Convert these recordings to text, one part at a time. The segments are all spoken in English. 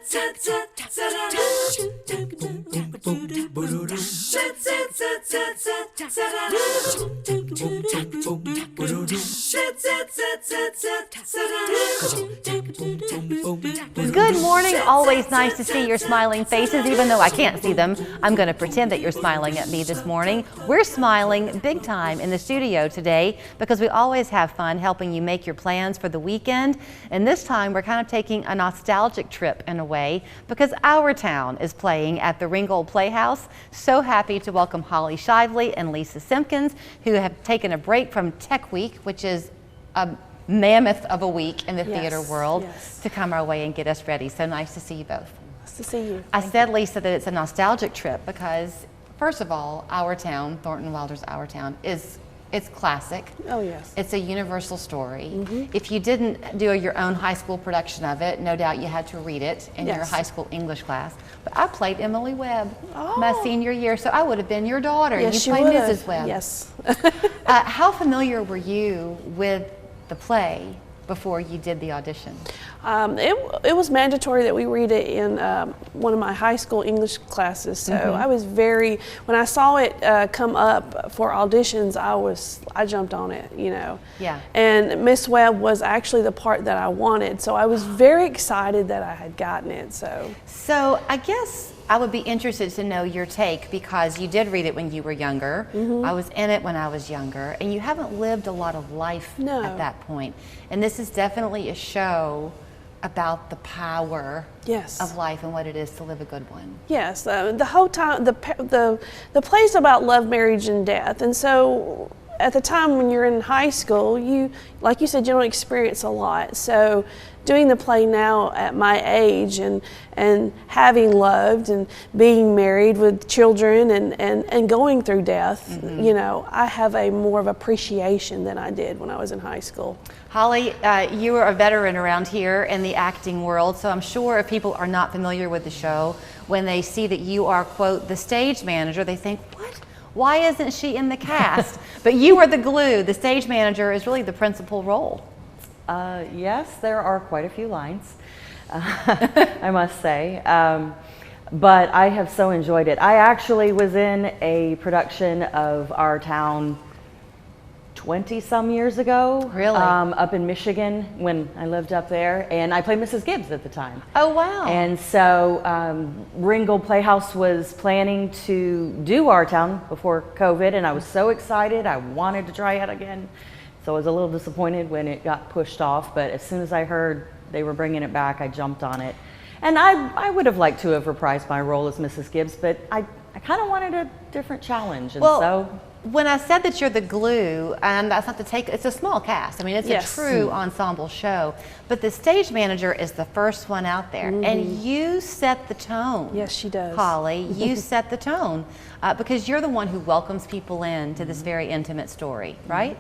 Good morning. Always nice to see your smiling faces. Even though I can't see them, I'm going to pretend that you're smiling at me this morning. We're smiling big time in the studio today because we always have fun helping you make your plans for the weekend. And this time we're kind of taking a nostalgic trip in a way because our town is playing at the Ringgold Playhouse. So happy to welcome Holly Shively and Lisa Simpkins, who have taken a break from Tech Week, which is a mammoth of a week in the theater world, to come our way and get us ready. So nice to see you both. Nice to see you. I said, Lisa, that it's a nostalgic trip because, first of all, our town, Thornton Wilder's Our Town, it's classic. Oh, yes. It's a universal story. If you didn't do your own high school production of it, no doubt you had to read it in your high school English class. But I played Emily Webb my senior year, so I would have been your daughter. Yes, you played Mrs. Webb. Yes. How familiar were you with the play before you did the audition? It was mandatory that we read it in one of my high school English classes. So I was when I saw it come up for auditions, I jumped on it, you know. Yeah. And Miss Webb was actually the part that I wanted. So I was very excited that I had gotten it. So I guess I would be interested to know your take because you did read it when you were younger. I was in it when I was younger, and you haven't lived a lot of life at that point. And this is definitely a show about the power of life and what it is to live a good one. Yes, the whole time the play's about love, marriage, and death, and so at the time when you're in high school, like you said, you don't experience a lot. So doing the play now at my age and having loved and being married with children and going through death, you know, I have more of appreciation than I did when I was in high school. Holly, you are a veteran around here in the acting world, so I'm sure if people are not familiar with the show, when they see that you are, quote, the stage manager, they think, what? Why isn't she in the cast? But you are the glue. The stage manager is really the principal role. Yes, there are quite a few lines, I must say. But I have so enjoyed it. I actually was in a production of Our Town 20-some years ago. Really? Up in Michigan when I lived up there. And I played Mrs. Gibbs at the time. Oh, wow. And so Ringgold Playhouse was planning to do Our Town before COVID, and I was so excited. I wanted to try it again. So I was a little disappointed when it got pushed off, but as soon as I heard they were bringing it back, I jumped on it. And I would have liked to have reprised my role as Mrs. Gibbs, but I kind of wanted a different challenge. And so when I said that you're the glue, and that's not to take, it's a small cast. I mean, it's a true ensemble show, but the stage manager is the first one out there, and you set the tone. Yes, she does. Holly, you set the tone because you're the one who welcomes people in to this very intimate story, right?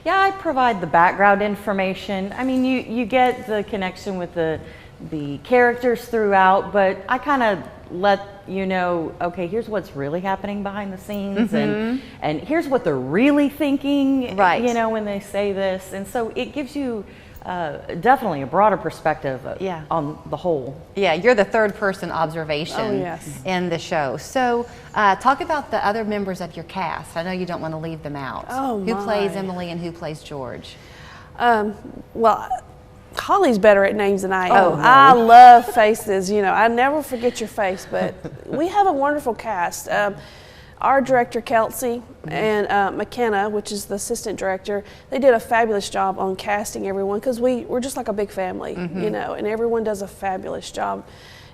Yeah, I provide the background information. I mean, you get the connection with the characters throughout, but I kind of let you know, okay, here's what's really happening behind the scenes, and here's what they're really thinking, right? You know, when they say this, and so it gives you definitely a broader perspective on the whole. Yeah, you're the third person observation in the show. So talk about the other members of your cast. I know you don't want to leave them out. Who plays Emily and who plays George? Well, Holly's better at names than I am. Oh, no. I love faces. You know, I never forget your face, but we have a wonderful cast. Our director, Kelsey, and McKenna, which is the assistant director, they did a fabulous job on casting everyone because we're just like a big family, you know, and everyone does a fabulous job,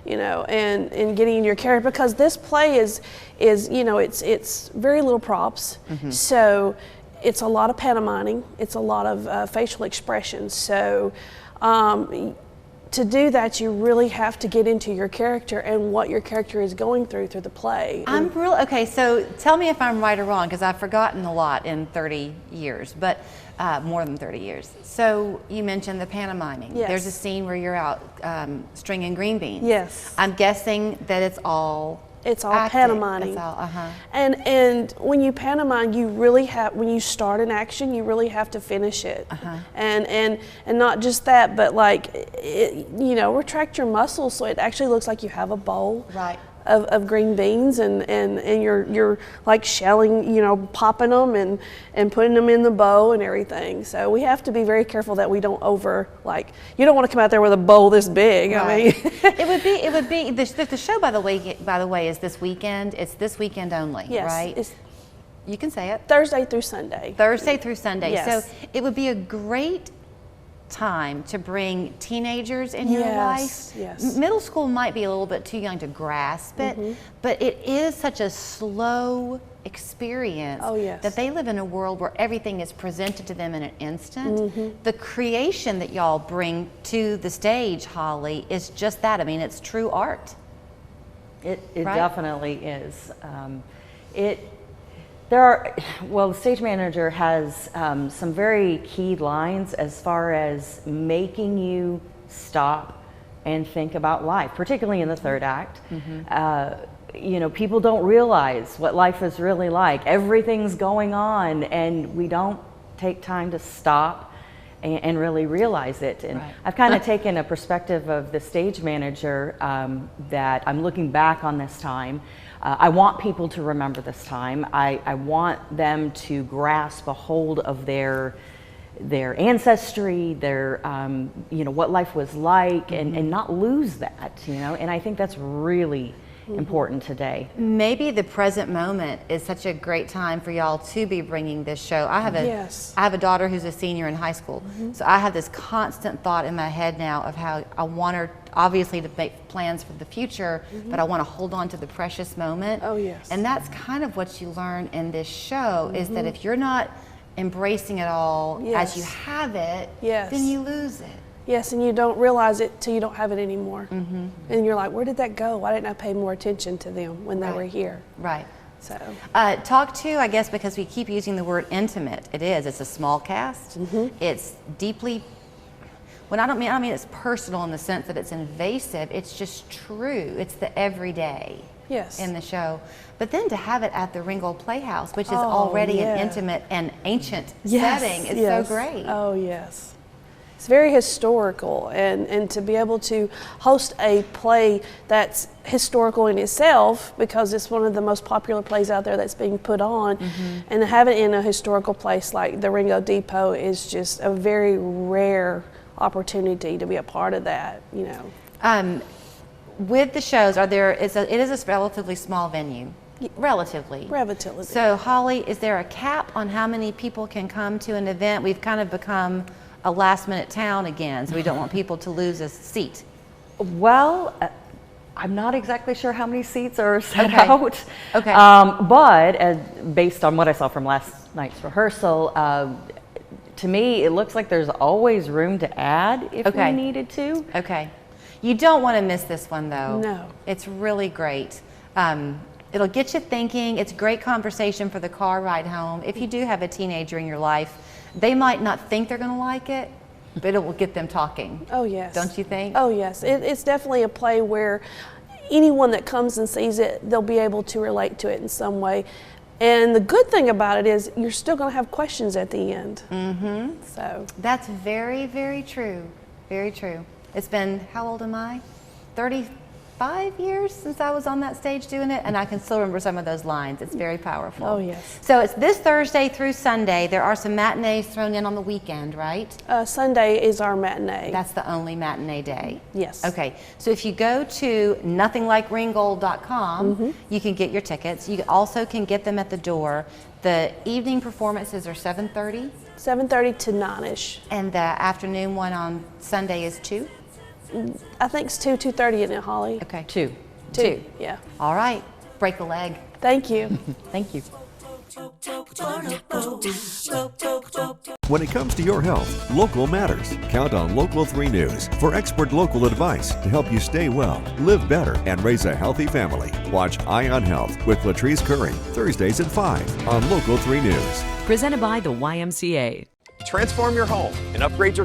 you know, and getting in your character because this play is you know, it's very little props, so it's a lot of pantomiming, it's a lot of facial expressions, so to do that, you really have to get into your character and what your character is going through the play. Okay, so tell me if I'm right or wrong, because I've forgotten a lot in 30 years, but more than 30 years. So you mentioned the pantomiming. Yes. There's a scene where you're out stringing green beans. Yes. I'm guessing that it's all It's all Acting. pantomiming. It's all, And when you pantomime, you really have, when you start an action, you really have to finish it. And not just that, but like, retract your muscles so it actually looks like you have a bowl. Right. Of green beans, and you're like shelling, popping them and putting them in the bowl and everything. So we have to be very careful that we don't you don't want to come out there with a bowl this big. Right. I mean, it would be the show, by the way, is this weekend. It's this weekend only, yes, right? it's You can say it. Thursday through Sunday. Thursday through Sunday. Yes. So it would be a great time to bring teenagers in your life. Yes. Middle school might be a little bit too young to grasp it, but it is such a slow experience that they live in a world where everything is presented to them in an instant. The creation that y'all bring to the stage, Holly, is just that. I mean, it's true art. It Right? definitely is. The stage manager has some very key lines as far as making you stop and think about life, particularly in the third act. People don't realize what life is really like. Everything's going on, and we don't take time to stop and really realize it. And I've kind of taken a perspective of the stage manager that I'm looking back on this time. I want people to remember this time. I want them to grasp a hold of their ancestry, their what life was like, and not lose that. And I think that's really important today. Maybe the present moment is such a great time for y'all to be bringing this show. I have a daughter who's a senior in high school, so I have this constant thought in my head now of how I want her obviously to make plans for the future, but I want to hold on to the precious moment. Oh, yes. And that's kind of what you learn in this show, is that if you're not embracing it all as you have it, then you lose it. Yes, and you don't realize it till you don't have it anymore. And you're like, where did that go? Why didn't I pay more attention to them when they were here? Right. So talk to, I guess, because we keep using the word intimate. It's a small cast. It's deeply, I don't mean it's personal in the sense that it's invasive. It's just true. It's the everyday in the show. But then to have it at the Ringgold Playhouse, which is already an intimate and ancient setting, is so great. Oh, yes. It's very historical, and to be able to host a play that's historical in itself, because it's one of the most popular plays out there that's being put on, and to have it in a historical place like the Ringgold Depot is just a very rare opportunity to be a part of that. With the shows, it is a relatively small venue. Relatively. So, Holly, is there a cap on how many people can come to an event? We've kind of become a last-minute town again, so we don't want people to lose a seat. Well, I'm not exactly sure how many seats are set out. Okay. But based on what I saw from last night's rehearsal, to me, it looks like there's always room to add if we needed to. Okay. You don't want to miss this one, though. No. It's really great. It'll get you thinking. It's great conversation for the car ride home. If you do have a teenager in your life, they might not think they're going to like it, but it will get them talking. Oh, yes. Don't you think? Oh, yes. It's definitely a play where anyone that comes and sees it, they'll be able to relate to it in some way. And the good thing about it is you're still going to have questions at the end. So that's very, very true. Very true. It's been, how old am I? 35 years since I was on that stage doing it, and I can still remember some of those lines. It's very powerful. Oh, yes. So it's this Thursday through Sunday. There are some matinees thrown in on the weekend, right? Sunday is our matinee. That's the only matinee day? Yes. Okay. So if you go to nothinglikeringgold.com, you can get your tickets. You also can get them at the door. The evening performances are 7:30? 7:30 to 9-ish. And the afternoon one on Sunday is 2? I think it's 2:30, isn't it, Holly? Okay. 2. 2. Yeah. All right. Break a leg. Thank you. Thank you. When it comes to your health, local matters. Count on Local 3 News for expert local advice to help you stay well, live better, and raise a healthy family. Watch Eye on Health with Latrice Curry, Thursdays at 5 on Local 3 News. Presented by the YMCA. Transform your home and upgrade your